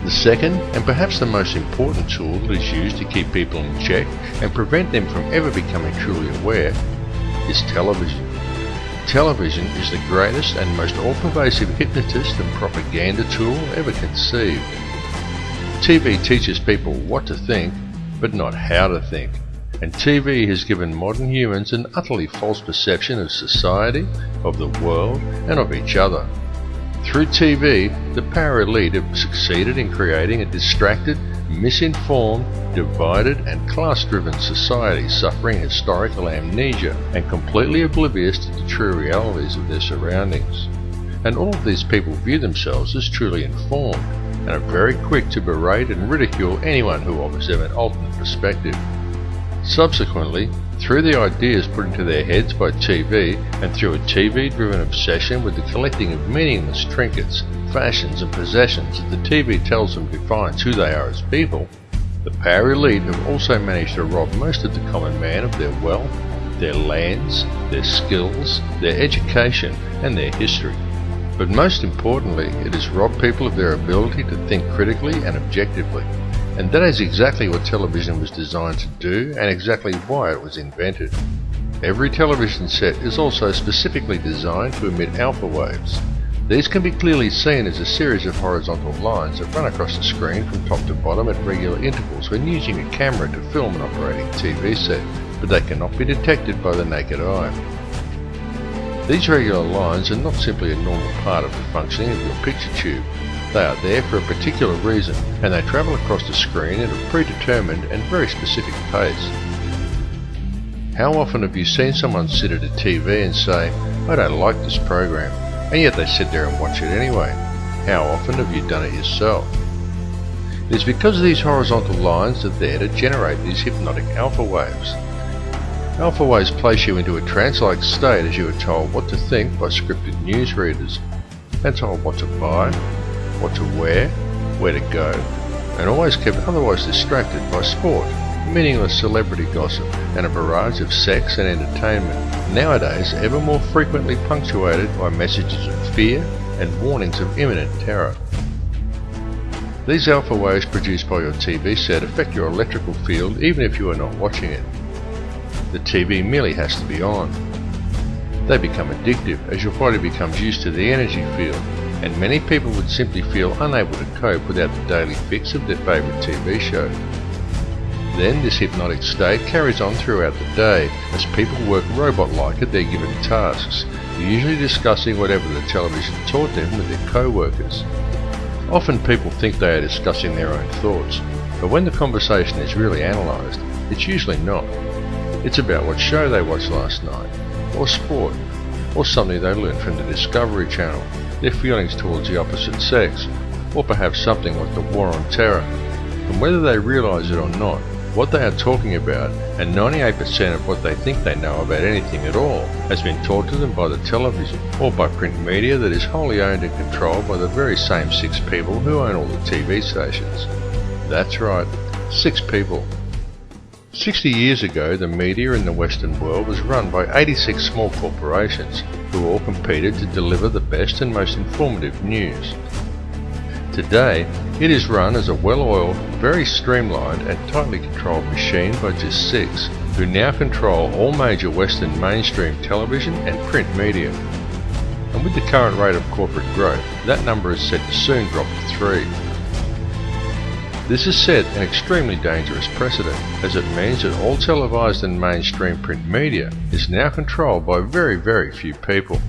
The second, and perhaps the most important tool that is used to keep people in check and prevent them from ever becoming truly aware, is television. Television is the greatest and most all-pervasive hypnotist and propaganda tool ever conceived. TV teaches people what to think, but not how to think. And TV has given modern humans an utterly false perception of society, of the world, and of each other. Through TV, the power elite have succeeded in creating a distracted, misinformed, divided and class-driven society suffering historical amnesia and completely oblivious to the true realities of their surroundings. And all of these people view themselves as truly informed and are very quick to berate and ridicule anyone who offers them an alternate perspective. Subsequently, through the ideas put into their heads by TV and through a TV-driven obsession with the collecting of meaningless trinkets, fashions and possessions that the TV tells them defines who they are as people, the power elite have also managed to rob most of the common man of their wealth, their lands, their skills, their education and their history. But most importantly, it has robbed people of their ability to think critically and objectively. And that is exactly what television was designed to do and exactly why it was invented. Every television set is also specifically designed to emit alpha waves. These can be clearly seen as a series of horizontal lines that run across the screen from top to bottom at regular intervals when using a camera to film an operating TV set, but they cannot be detected by the naked eye. These regular lines are not simply a normal part of the functioning of your picture tube. They are there for a particular reason, and they travel across the screen at a predetermined and very specific pace. How often have you seen someone sit at a TV and say, "I don't like this program," and yet they sit there and watch it anyway? How often have you done it yourself? It is because these horizontal lines are there to generate these hypnotic alpha waves. Alpha waves place you into a trance-like state as you are told what to think by scripted newsreaders, and told what to buy, what to wear, where to go, and always kept otherwise distracted by sport, meaningless celebrity gossip, and a barrage of sex and entertainment, nowadays ever more frequently punctuated by messages of fear and warnings of imminent terror. These alpha waves produced by your TV set affect your electrical field even if you are not watching it. The TV merely has to be on. They become addictive as your body becomes used to the energy field, and many people would simply feel unable to cope without the daily fix of their favourite TV show. Then this hypnotic state carries on throughout the day as people work robot-like at their given tasks, usually discussing whatever the television taught them with their co-workers. Often people think they are discussing their own thoughts, but when the conversation is really analysed, it's usually not. It's about what show they watched last night, or sport, or something they learned from the Discovery Channel, their feelings towards the opposite sex, or perhaps something like the war on terror. And whether they realise it or not, what they are talking about, and 98% of what they think they know about anything at all, has been taught to them by the television, or by print media that is wholly owned and controlled by the very same 6 people who own all the TV stations. That's right, 6 people. 60 years ago, the media in the Western world was run by 86 small corporations who all competed to deliver the best and most informative news. Today, it is run as a well-oiled, very streamlined and tightly controlled machine by just 6, who now control all major Western mainstream television and print media. And with the current rate of corporate growth, that number is set to soon drop to 3. This has set an extremely dangerous precedent, as it means that all televised and mainstream print media is now controlled by very, very few people.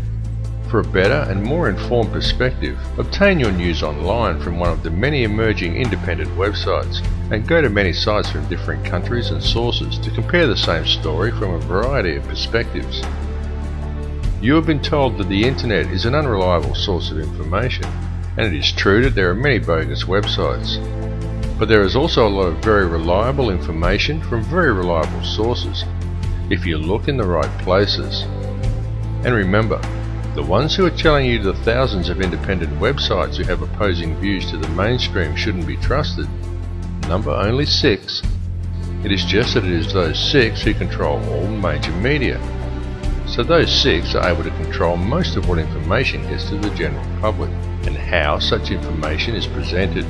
For a better and more informed perspective, obtain your news online from one of the many emerging independent websites, and go to many sites from different countries and sources to compare the same story from a variety of perspectives. You have been told that the internet is an unreliable source of information, and it is true that there are many bogus websites. But there is also a lot of very reliable information from very reliable sources, if you look in the right places. And remember, the ones who are telling you the thousands of independent websites who have opposing views to the mainstream shouldn't be trusted, number only 6. It is just that it is those 6 who control all major media. So those 6 are able to control most of what information gets to the general public, and how such information is presented.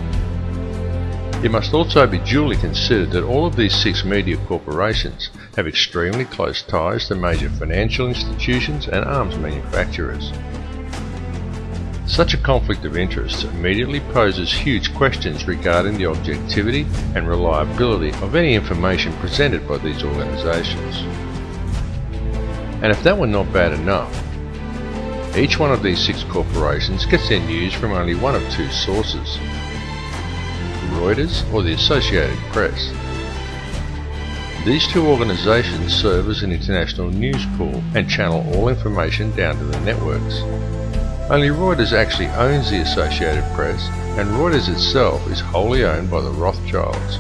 It must also be duly considered that all of these 6 media corporations have extremely close ties to major financial institutions and arms manufacturers. Such a conflict of interest immediately poses huge questions regarding the objectivity and reliability of any information presented by these organizations. And if that were not bad enough, each one of these 6 corporations gets their news from only one of 2 sources: Reuters or the Associated Press. These 2 organizations serve as an international news pool and channel all information down to the networks. Only Reuters actually owns the Associated Press, and Reuters itself is wholly owned by the Rothschilds.